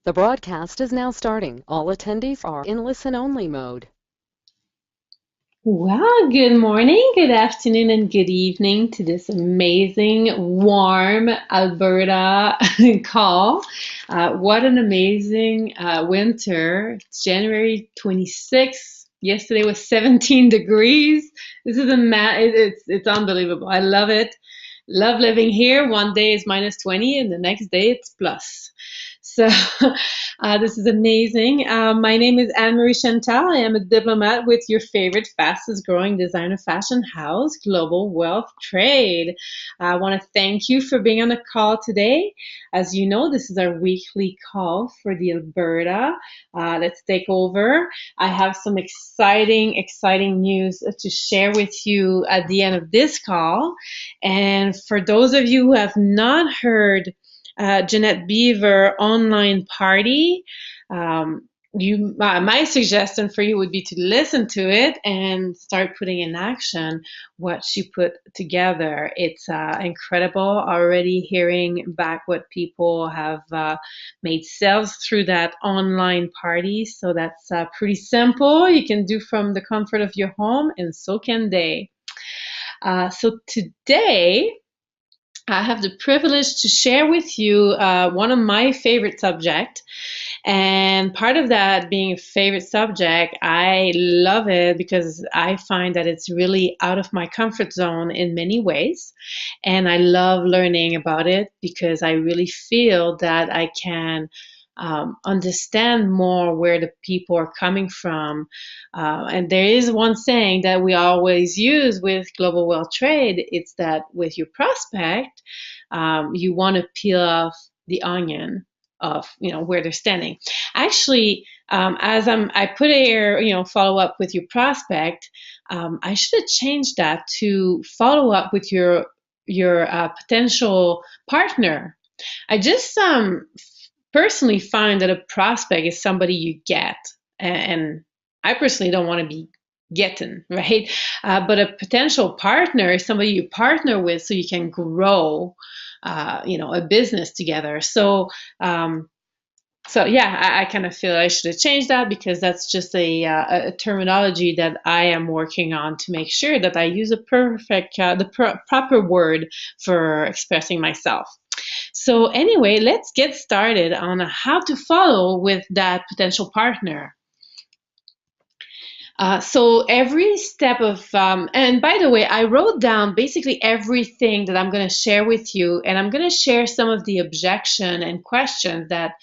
The broadcast is now starting. All attendees are in listen-only mode. Well, good morning, good afternoon, and good evening to this amazing, warm Alberta call. What an amazing winter. It's January 26th. Yesterday was 17 degrees. This is it's unbelievable. I love it. Love living here. One day is minus 20 and the next day it's plus. So this is amazing. My name is Anne-Marie Chantal. I am a diplomat with your favorite fastest growing designer fashion house, Global Wealth Trade. I want to thank you for being on the call today. As you know, this is our weekly call for the Alberta. Let's take over. I have some exciting news to share with you at the end of this call. And for those of you who have not heard Jeanette Beaver online party, my suggestion for you would be to listen to it and start putting in action what she put together. It's incredible already hearing back what people have made sales through that online party. So that's pretty simple. You can do from the comfort of your home, and so can they. So today, I have the privilege to share with you one of my favorite subjects. And part of that being a favorite subject, I love it because I find that it's really out of my comfort zone in many ways. And I love learning about it because I really feel that I can understand more where the people are coming from. And there is one saying that we always use with Global Wealth Trade. It's that with your prospect, you want to peel off the onion of where they're standing. Actually, I put here, follow up with your prospect. I should have changed that to follow up with your potential partner. I just personally find that a prospect is somebody you get, and I personally don't want to be getting, right? But a potential partner is somebody you partner with so you can grow, a business together. So yeah, I kind of feel I should have changed that because that's just a terminology that I am working on to make sure that I use the proper word for expressing myself. So anyway, let's get started on how to follow with that potential partner. So every step of, and by the way, I wrote down basically everything that I'm going to share with you, and I'm going to share some of the objection and questions that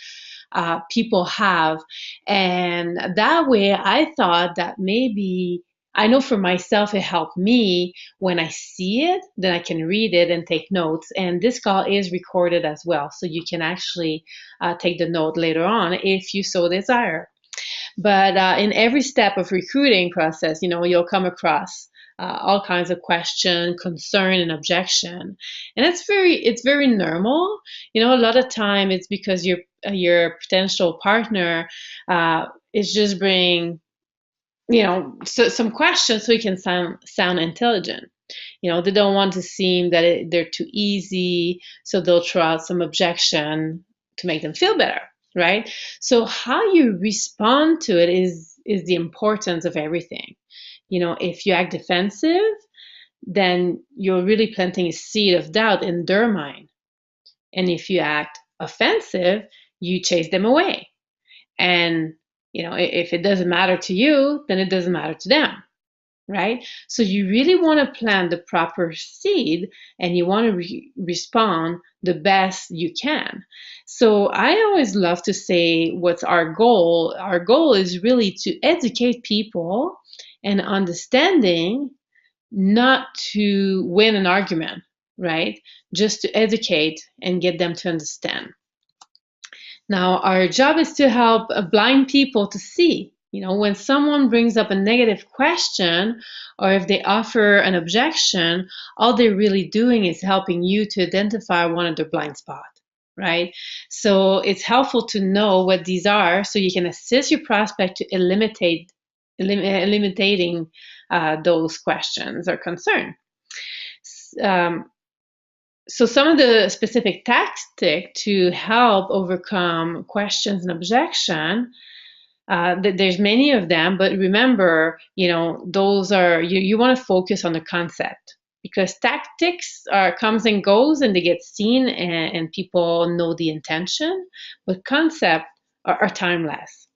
people have. And that way, I thought that maybe, I know for myself, it helped me when I see it, then I can read it and take notes. And this call is recorded as well, so you can actually take the note later on if you so desire. But in every step of recruiting process, you'll come across all kinds of question, concern, and objection, and it's very normal. A lot of time it's because your potential partner is just bringing some questions so you can sound intelligent. They don't want to seem that they're too easy, so they'll throw out some objection to make them feel better, right? So how you respond to it is the importance of everything. If you act defensive, then you're really planting a seed of doubt in their mind. And if you act offensive, you chase them away. And if it doesn't matter to you, then it doesn't matter to them, right? So you really want to plant the proper seed, and you want to respond the best you can. So I always love to say, what's our goal? Our goal is really to educate people and understanding, not to win an argument, right? Just to educate and get them to understand. Now, our job is to help blind people to see. When someone brings up a negative question or if they offer an objection, all they're really doing is helping you to identify one of their blind spots, right? So it's helpful to know what these are so you can assist your prospect to eliminating those questions or concern. Um, So some of the specific tactic to help overcome questions and objection, there's many of them, but remember, those are, you want to focus on the concept, because tactics comes and goes and they get seen, and people know the intention, but concept are timeless.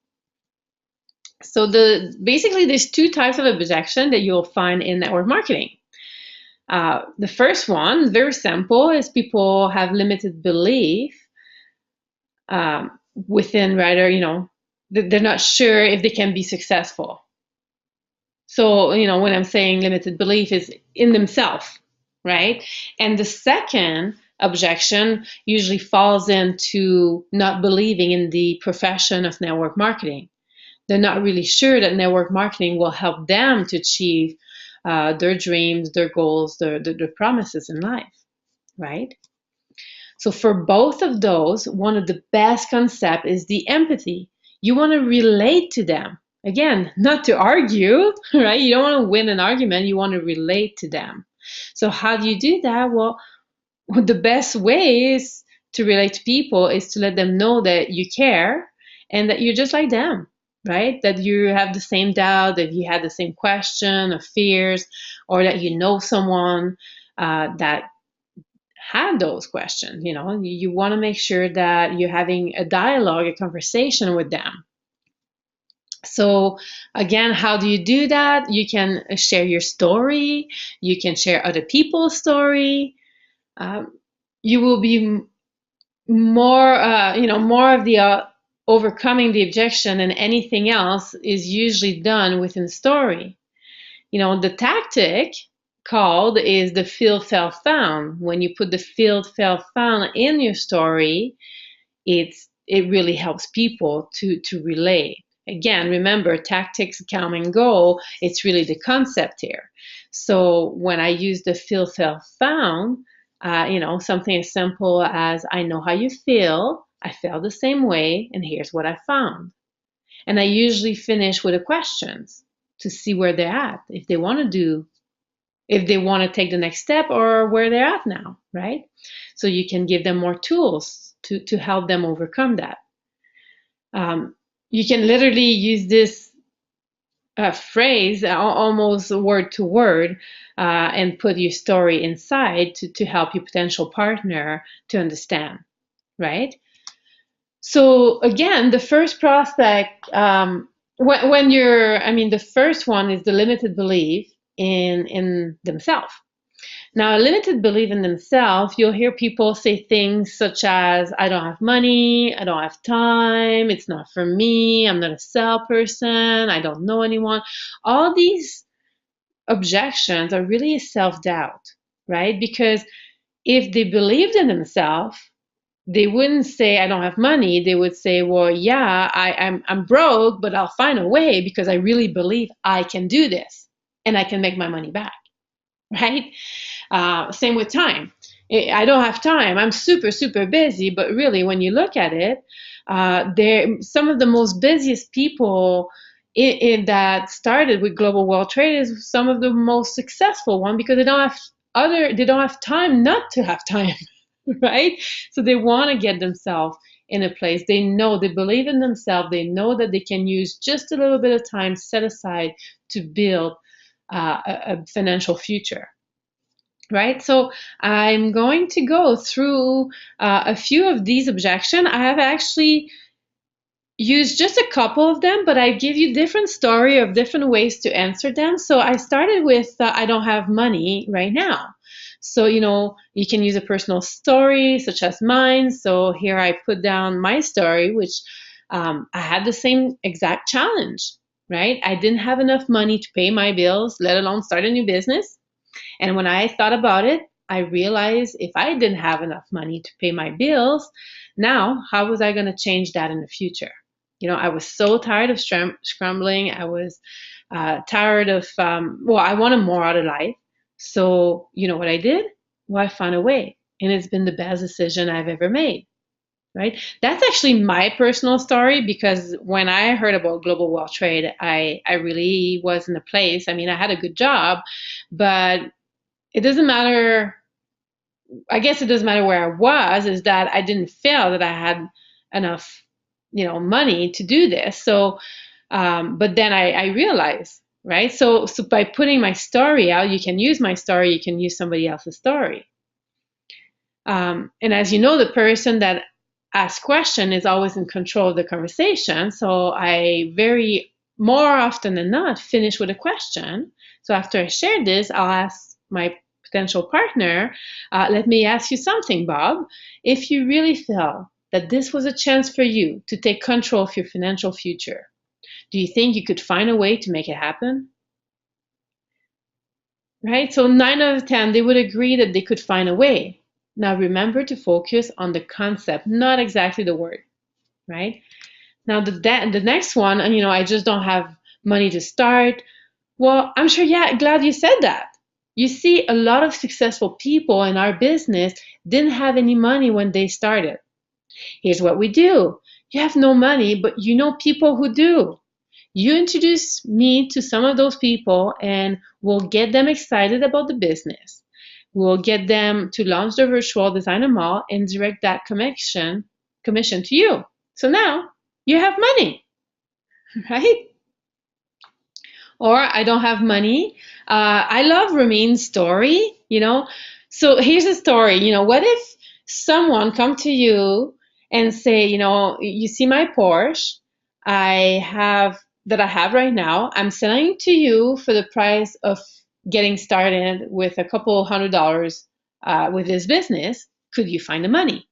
So basically there's two types of objection that you'll find in network marketing. The first one, very simple, is people have limited belief within, rather, they're not sure if they can be successful. So, when I'm saying limited belief is in themselves, right? And the second objection usually falls into not believing in the profession of network marketing. They're not really sure that network marketing will help them to achieve their dreams, their goals, their promises in life, right? So for both of those, one of the best concepts is the empathy. You want to relate to them. Again, not to argue, right? You don't want to win an argument. You want to relate to them. So how do you do that? Well, the best way is to relate to people is to let them know that you care and that you're just like them, right? That you have the same doubt, that you had the same question or fears, or that you know someone that had those questions. You want to make sure that you're having a dialogue, a conversation with them. So again, how do you do that? You can share your story. You can share other people's story. You will be more of the overcoming the objection, and anything else is usually done within story. The tactic called is the feel, felt, found. When you put the feel, felt, found in your story, it really helps people to relate. Again, remember, tactics come and go. It's really the concept here. So when I use the feel, felt, found, something as simple as, I know how you feel, I felt the same way, and here's what I found. And I usually finish with a questions to see where they're at, if they want to take the next step, or where they're at now, right? So you can give them more tools to help them overcome that. You can literally use this phrase almost word to word, and put your story inside to help your potential partner to understand, right? So again, the first prospect, the first one is the limited belief in themselves. Now, a limited belief in themselves, you'll hear people say things such as, I don't have money, I don't have time, it's not for me, I'm not a salesperson, I don't know anyone. All these objections are really self-doubt, right? Because if they believed in themselves, they wouldn't say, I don't have money. They would say, well, yeah, I'm broke, but I'll find a way because I really believe I can do this and I can make my money back, right? Same with time. I don't have time. I'm super, super busy. But really, when you look at it, they're some of the most busiest people in that started with Global World Trade is some of the most successful one, because they don't have time not to have time, right? So they want to get themselves in a place. They believe in themselves. They know that they can use just a little bit of time set aside to build a financial future. Right, so I'm going to go through a few of these objections. I have actually used just a couple of them, but I give you different story of different ways to answer them. So I started with I don't have money right now. So, you can use a personal story such as mine. So here I put down my story, which I had the same exact challenge, right? I didn't have enough money to pay my bills, let alone start a new business. And when I thought about it, I realized if I didn't have enough money to pay my bills, now how was I going to change that in the future? I was so tired of scrambling. I was tired of, I wanted more out of life. So, you know what I did? Well, I found a way. And it's been the best decision I've ever made. Right? That's actually my personal story, because when I heard about Global World Trade, I really was in a place. I mean, I had a good job, but it doesn't matter I guess it doesn't matter where I was, is that I didn't feel that I had enough, money to do this. So, but then I realized, right? So by putting my story out, you can use my story, you can use somebody else's story. And as you know, the person that asks question is always in control of the conversation. So I very more often than not finish with a question. So after I share this, I'll ask my potential partner, let me ask you something, Bob. If you really feel that this was a chance for you to take control of your financial future, do you think you could find a way to make it happen? Right? So 9 out of 10, they would agree that they could find a way. Now remember to focus on the concept, not exactly the word, right? Now the next one, and I just don't have money to start. Well, I'm sure, yeah, glad you said that. You see, a lot of successful people in our business didn't have any money when they started. Here's what we do. You have no money, but you know people who do. You introduce me to some of those people and we'll get them excited about the business. We'll get them to launch their virtual designer mall and direct that commission to you. So now you have money, right? Or I don't have money. I love Ramin's story, So here's a story, what if someone come to you and say, you see my Porsche I have right now. I'm selling to you for the price of getting started with a couple $100 with this business. Could you find the money?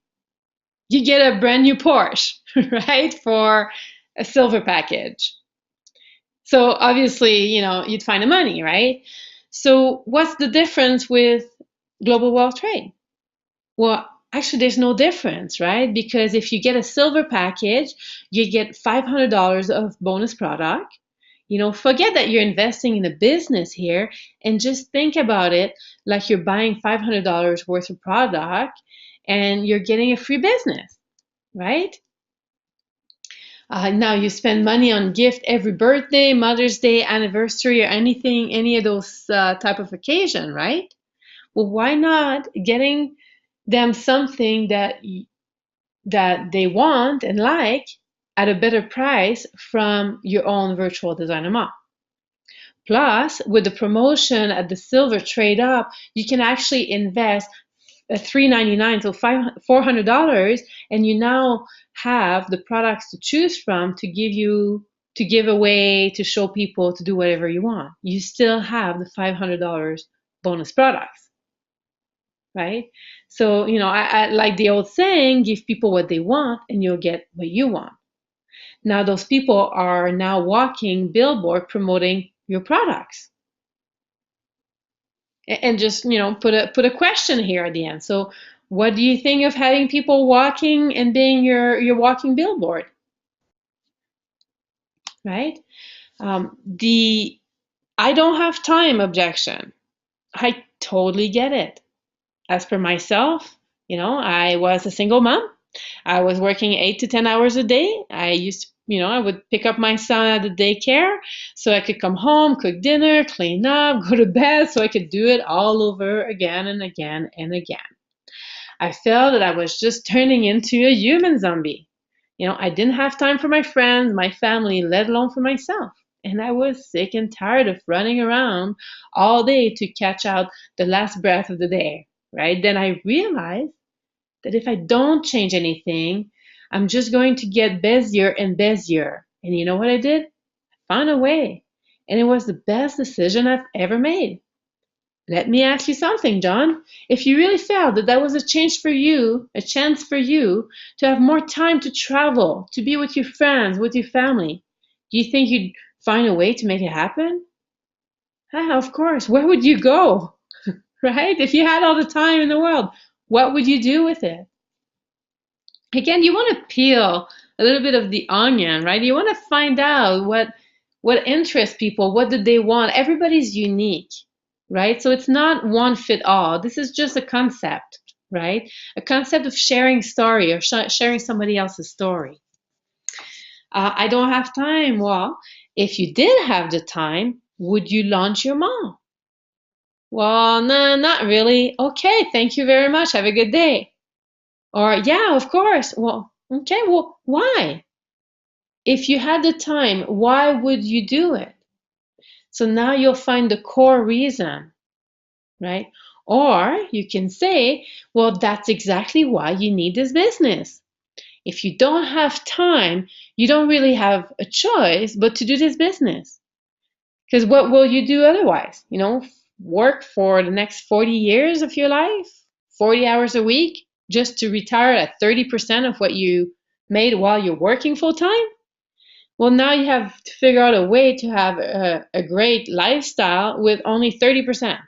You get a brand new Porsche, right, for a silver package. So obviously, you'd find the money, right? So what's the difference with global wealth trade? Well, actually, there's no difference, right? Because if you get a silver package, you get $500 of bonus product. Forget that you're investing in a business here and just think about it like you're buying $500 worth of product and you're getting a free business, right? Now you spend money on gift every birthday, Mother's Day, anniversary, or anything, any of those type of occasion, right? Well, why not getting them something that they want and like at a better price from your own virtual designer mall? Plus, with the promotion at the silver trade up, you can actually invest $399, so $400, and you now have the products to choose from to give away, to show people, to do whatever you want. You still have the $500 bonus products, right? So, I like the old saying, give people what they want and you'll get what you want. Now those people are now walking billboard promoting your products. And just, put a question here at the end. So what do you think of having people walking and being your walking billboard, right? The I don't have time objection. I totally get it. As per myself, I was a single mom. I was working 8 to 10 hours a day. I would pick up my son at the daycare so I could come home, cook dinner, clean up, go to bed, so I could do it all over again and again and again. I felt that I was just turning into a human zombie. I didn't have time for my friends, my family, let alone for myself. And I was sick and tired of running around all day to catch out the last breath of the day, right? Then I realized that if I don't change anything, I'm just going to get busier and busier. And you know what I did? I found a way. And it was the best decision I've ever made. Let me ask you something, John. If you really felt that was a chance for you to have more time to travel, to be with your friends, with your family, do you think you'd find a way to make it happen? Of course. Where would you go? Right? If you had all the time in the world, what would you do with it? Again, you want to peel a little bit of the onion, right? You want to find out what interests people, what do they want. Everybody's unique, right? So it's not one fit all. This is just a concept, right? A concept of sharing story or sharing somebody else's story. I don't have time. Well, if you did have the time, would you launch your mall? Well, no, not really. Okay, thank you very much. Have a good day. Or, yeah, of course. Well, okay, well, why? If you had the time, why would you do it? So now you'll find the core reason, right? Or you can say, well, that's exactly why you need this business. If you don't have time, you don't really have a choice but to do this business. Because what will you do otherwise? Work for the next 40 years of your life, 40 hours a week, just to retire at 30% of what you made while you're working full time? Well, now you have to figure out a way to have a great lifestyle with only 30%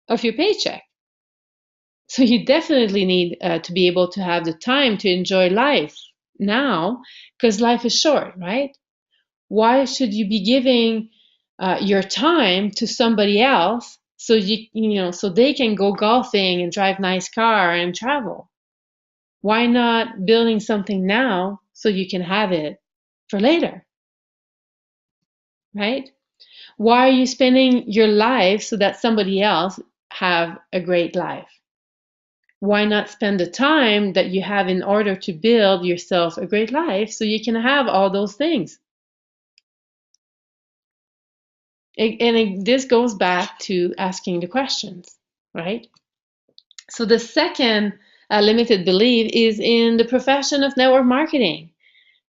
of your paycheck. So you definitely need to be able to have the time to enjoy life now, because life is short, right? Why should you be giving your time to somebody else so so they can go golfing and drive nice car and travel? Why not building something now so you can have it for later, right? Why are you spending your life so that somebody else have a great life? Why not spend the time that you have in order to build yourself a great life so you can have all those things? This goes back to asking the questions, right? So the second limited belief is in the profession of network marketing.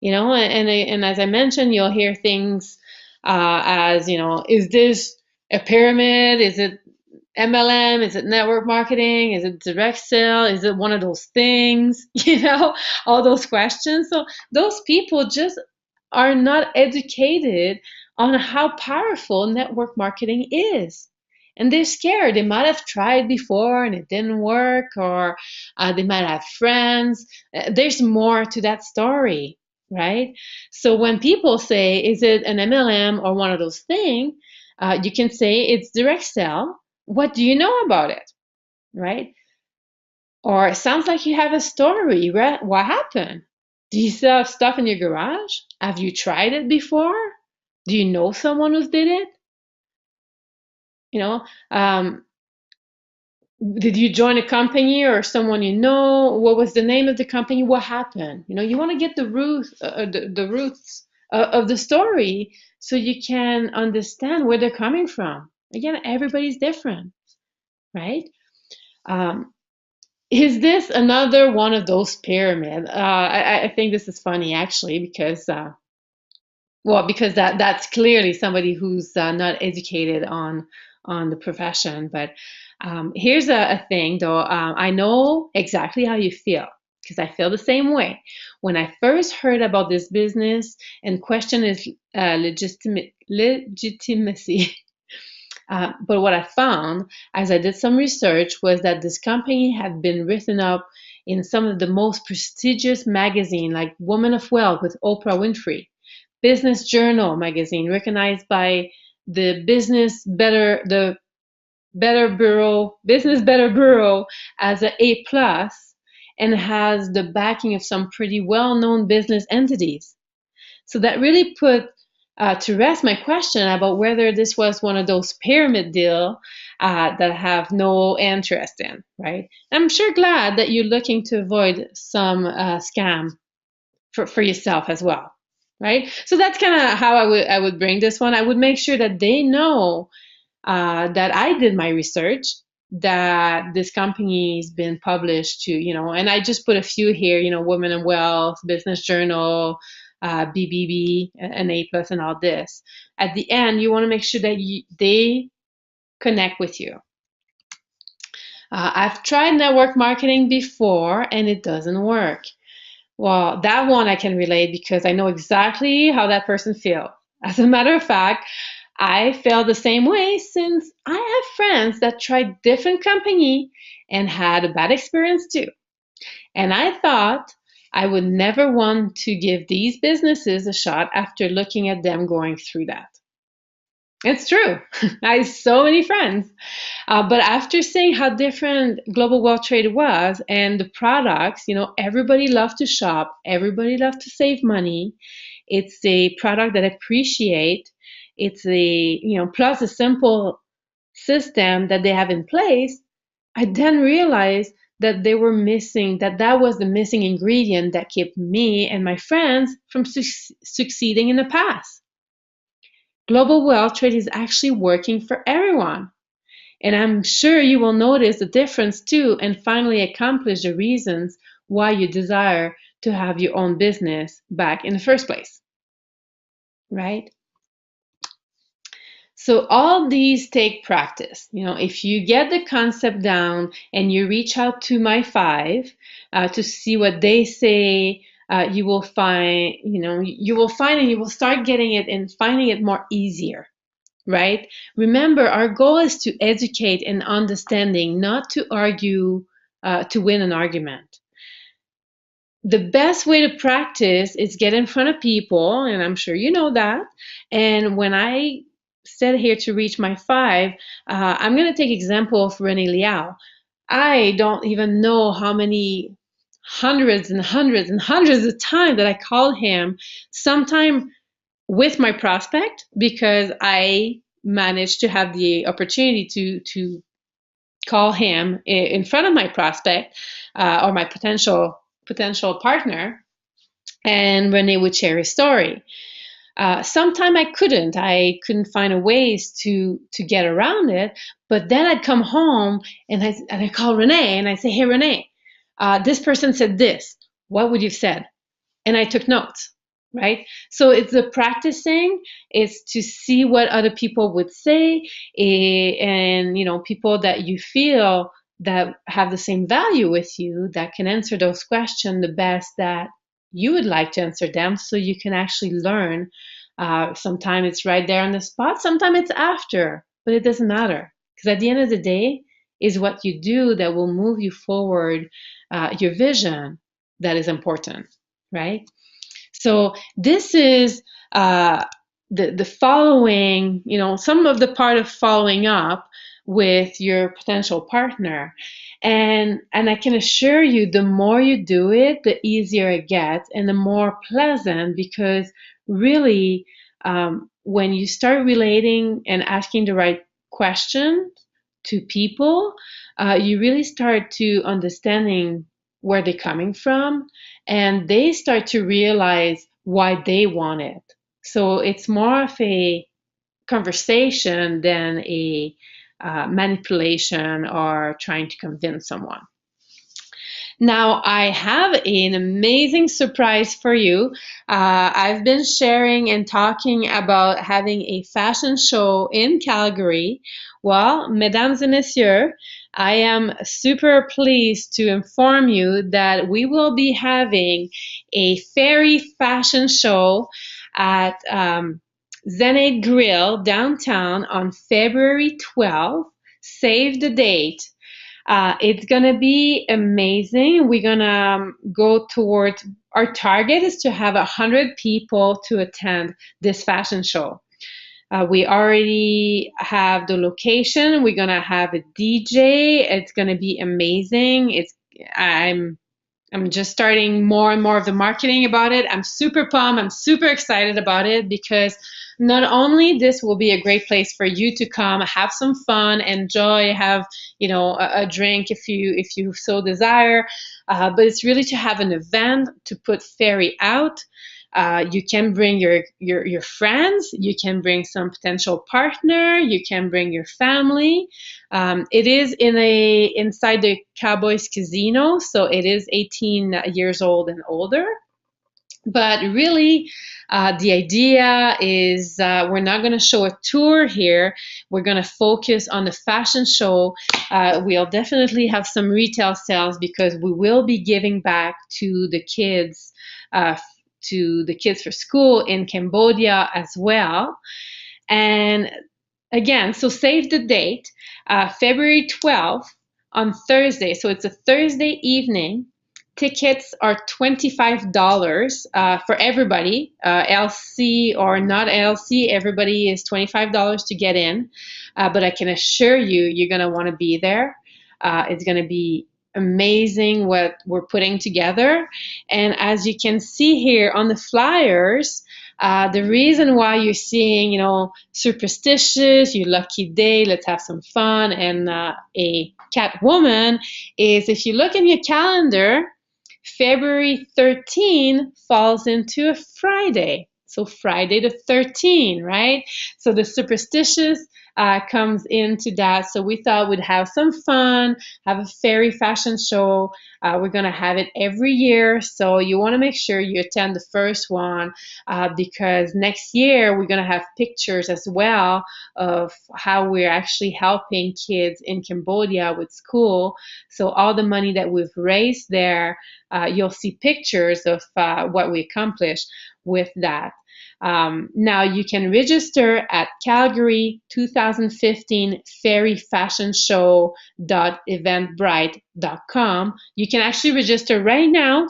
And as I mentioned, you'll hear things as, is this a pyramid? Is it MLM? Is it network marketing? Is it direct sale? Is it one of those things? All those questions. So those people just are not educated on how powerful network marketing is. And they're scared. They might have tried before and it didn't work, or they might have friends. There's more to that story, right? So when people say, is it an MLM or one of those things? You can say it's direct sell. What do you know about it, right? Or it sounds like you have a story. What happened? Do you still have stuff in your garage? Have you tried it before? Do you know someone who did it? You know, um, did you join a company or someone you know? What was the name of the company? What happened? You want to get the roots of the story so you can understand where they're coming from. Again, everybody's different, right? Um, is this another one of those pyramids? I think this is funny actually because that's clearly somebody who's not educated on the profession. But here's a thing though. I know exactly how you feel because I feel the same way. When I first heard about this business and question its legitimacy, but what I found as I did some research was that this company had been written up in some of the most prestigious magazines like Woman of Wealth with Oprah Winfrey, Business Journal magazine, recognized by the Business Better Bureau as an A plus, and has the backing of some pretty well-known business entities. So that really put to rest my question about whether this was one of those pyramid deal that I have no interest in, right? I'm sure glad that you're looking to avoid some scam for yourself as well, right? So that's kind of how I would bring this one. I would make sure that they know that I did my research, that this company's been published to, and I just put a few here, Women and Wealth, Business Journal, BBB, and A plus, and all this. At the end, you want to make sure that they connect with you. I've tried network marketing before and it doesn't work. Well, that one I can relate because I know exactly how that person feels. As a matter of fact, I felt the same way since I have friends that tried different company and had a bad experience too. And I thought I would never want to give these businesses a shot after looking at them going through that. It's true. I have so many friends. But after seeing how different Global Wealth Trade was and the products, everybody loved to shop, everybody loved to save money. It's a product that I appreciate. It's plus a simple system that they have in place, I then realized that they were missing, that was the missing ingredient that kept me and my friends from succeeding in the past. Global wealth trade is actually working for everyone. And I'm sure you will notice the difference too and finally accomplish the reasons why you desire to have your own business back in the first place, right? So all these take practice. If you get the concept down and you reach out to my five to see what they say, you will find, and you will start getting it and finding it more easier, right? Remember, our goal is to educate and understanding, not to argue to win an argument. The best way to practice is get in front of people, and I'm sure you know that. And when I said here to reach my five, I'm going to take example of Rene Liao. I don't even know how many hundreds and hundreds and hundreds of times that I called him, sometime with my prospect, because I managed to have the opportunity to call him in front of my prospect or my potential partner, and Rene would share his story. Sometime I couldn't find a ways to get around it. But then I'd come home and I call Rene and I say, "Hey Rene, this person said this. What would you have said?" And I took notes, right? So it's the practicing, is to see what other people would say, and people that you feel that have the same value with you, that can answer those questions the best that you would like to answer them, so you can actually learn. Sometimes it's right there on the spot, sometimes it's after, but it doesn't matter, because at the end of the day, is what you do that will move you forward, your vision, that is important, right? So this is the following, some of the part of following up with your potential partner. And I can assure you, the more you do it, the easier it gets and the more pleasant, because really, when you start relating and asking the right questions to people, you really start to understanding where they're coming from, and they start to realize why they want it. So it's more of a conversation than a manipulation or trying to convince someone. Now, I have an amazing surprise for you. I've been sharing and talking about having a fashion show in Calgary. Well, mesdames et messieurs, I am super pleased to inform you that we will be having a fairy fashion show at Zenith Grill downtown on February 12th. Save the date. It's gonna be amazing. We're gonna go towards, our target is to have 100 people to attend this fashion show. We already have the location. We're gonna have a DJ. It's gonna be amazing. I'm just starting more and more of the marketing about it. I'm super pumped. I'm super excited about it, because not only this will be a great place for you to come, have some fun, enjoy, have a drink if you so desire, but it's really to have an event to put fairy out. You can bring your friends, you can bring some potential partner, you can bring your family. It is inside the Cowboys Casino, so it is 18 years old and older. But really, the idea is we're not going to show a tour here. We're going to focus on the fashion show. We'll definitely have some retail sales, because we will be giving back to the kids for school in Cambodia as well. And again, so save the date, February 12th on Thursday. So it's a Thursday evening. Tickets are $25 for everybody, LC or not LC. Everybody is $25 to get in. But I can assure you, you're going to want to be there. It's going to be amazing what we're putting together. And as you can see here on the flyers, The reason why you're seeing, superstitious, your lucky day, let's have some fun, and a cat woman is, if you look in your calendar, February 13 falls into a Friday. So Friday the 13th, right? So the superstitious comes into that. So we thought we'd have some fun, have a fairy fashion show. We're going to have it every year. So you want to make sure you attend the first one because next year we're going to have pictures as well of how we're actually helping kids in Cambodia with school. So all the money that we've raised there, you'll see pictures of what we accomplished with that. Now you can register at Calgary 2015 Fairy Fashion Show.eventbrite.com. You can actually register right now.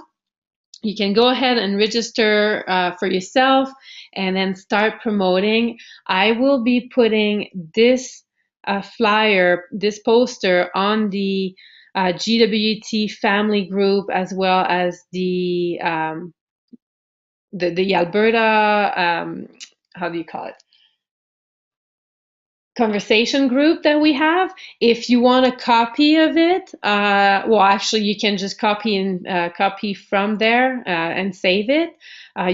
You can go ahead and register for yourself and then start promoting. I will be putting this flyer, this poster on the GWT family group as well as the Alberta, how do you call it? Conversation group that we have. If you want a copy of it, well, actually, you can just copy from there and save it.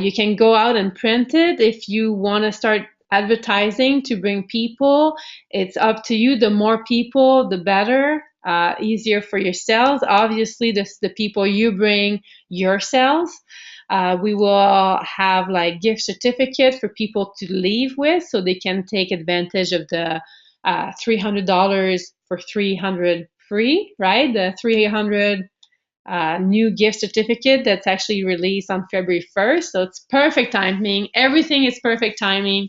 You can go out and print it. If you want to start advertising to bring people, it's up to you. The more people, the better. Easier for yourselves. Obviously, the people you bring yourselves. We will have like gift certificate for people to leave with so they can take advantage of the $300 for 300 free, right? The 300 new gift certificate that's actually released on February 1st. So it's perfect timing. Everything is perfect timing.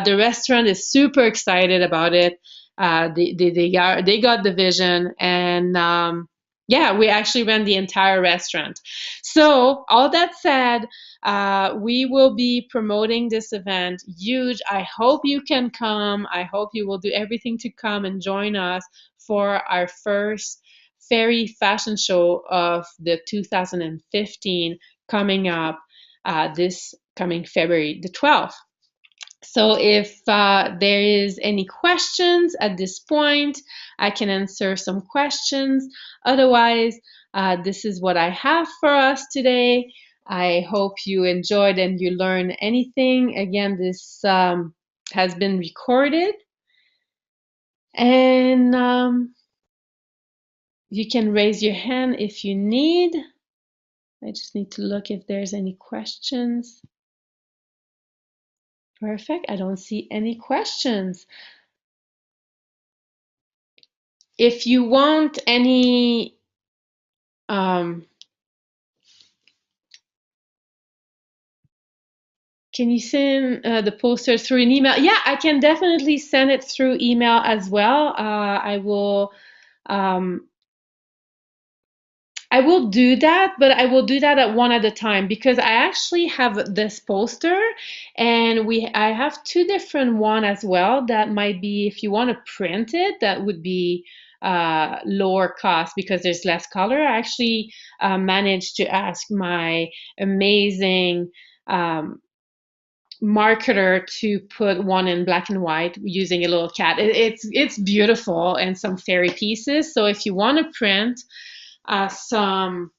The restaurant is super excited about it. They got the vision, and yeah, we actually ran the entire restaurant. So all that said, we will be promoting this event huge. I hope you can come. I hope you will do everything to come and join us for our first fairy fashion show of the 2015 coming up this coming February the 12th. So if there is any questions at this point, I can answer some questions. Otherwise, this is what I have for us today. I hope you enjoyed and you learned anything. Again, this has been recorded. And you can raise your hand if you need. I just need to look if there's any questions. Perfect. I don't see any questions. If you want any can you send the poster through an email? Yeah, I can definitely send it through email as well. I will do that, but I will do that at one at a time because I actually have this poster and I have two different one as well that might be, if you want to print it, that would be lower cost because there's less color. I actually managed to ask my amazing marketer to put one in black and white using a little cat. It's beautiful and some fairy pieces. So if you want to print some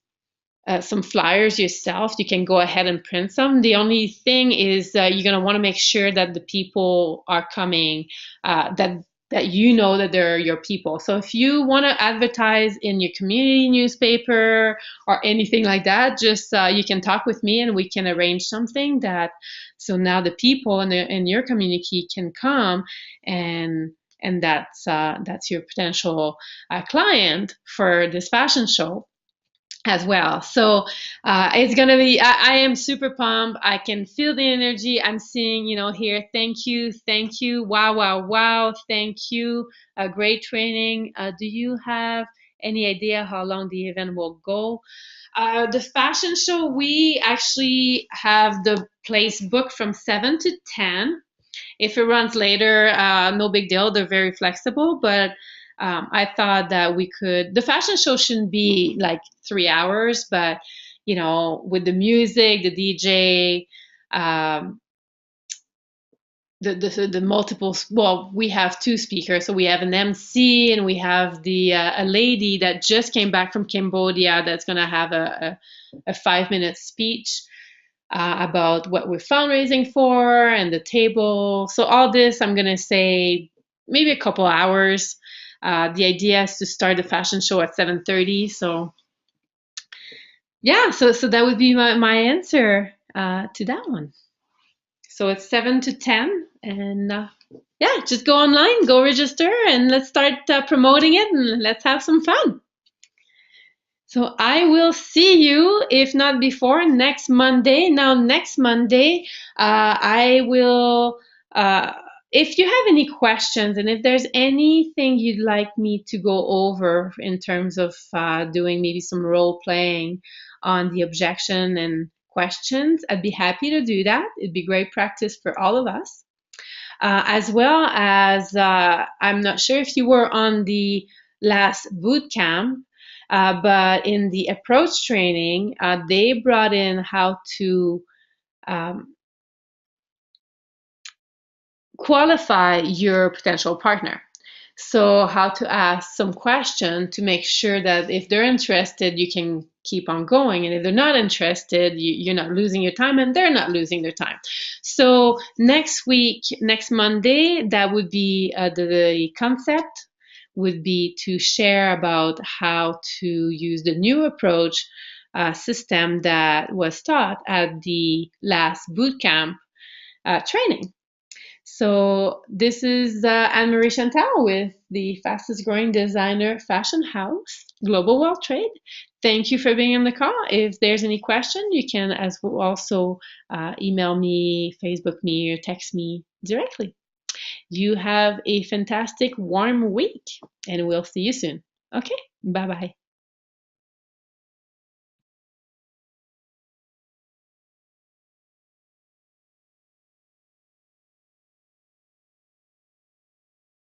flyers yourself, you can go ahead and print some. The only thing is you're going to want to make sure that the people are coming, that you know that they're your people. So if you want to advertise in your community newspaper or anything like that, just you can talk with me and we can arrange something that, so now the people in your community can come and that's your potential client for this fashion show as well. So it's gonna be, I am super pumped. I can feel the energy. I'm seeing, here, thank you, wow, thank you, great training. Do you have any idea how long the event will go? The fashion show, we actually have the place booked from 7 to 10. If it runs later, no big deal. They're very flexible, but I thought that the fashion show shouldn't be like 3 hours, but with the music, the DJ, the multiple, well, we have two speakers. So we have an MC, and we have the a lady that just came back from Cambodia that's going to have a 5-minute speech about what we're fundraising for and the table. So all this, I'm going to say maybe a couple hours. The idea is to start the fashion show at 7:30. So yeah, so that would be my answer to that one. So it's 7 to 10, and yeah, just go online, go register, and let's start promoting it, and let's have some fun. So I will see you, if not before, next Monday. Now, next Monday, I will, if you have any questions and if there's anything you'd like me to go over in terms of doing maybe some role playing on the objection and questions, I'd be happy to do that. It'd be great practice for all of us. As well as, I'm not sure if you were on the last boot camp, but in the approach training, they brought in how to qualify your potential partner. So how to ask some question to make sure that if they're interested, you can keep on going. And if they're not interested, you're not losing your time and they're not losing their time. So next week, next Monday, that would be the concept would be to share about how to use the new approach system that was taught at the last bootcamp training. So this is Anne-Marie Chantal with the fastest growing designer fashion house, Global World Trade. Thank you for being on the call. If there's any question, you can as well also email me, Facebook me, or text me directly. You have a fantastic warm week, and we'll see you soon. Okay, bye-bye.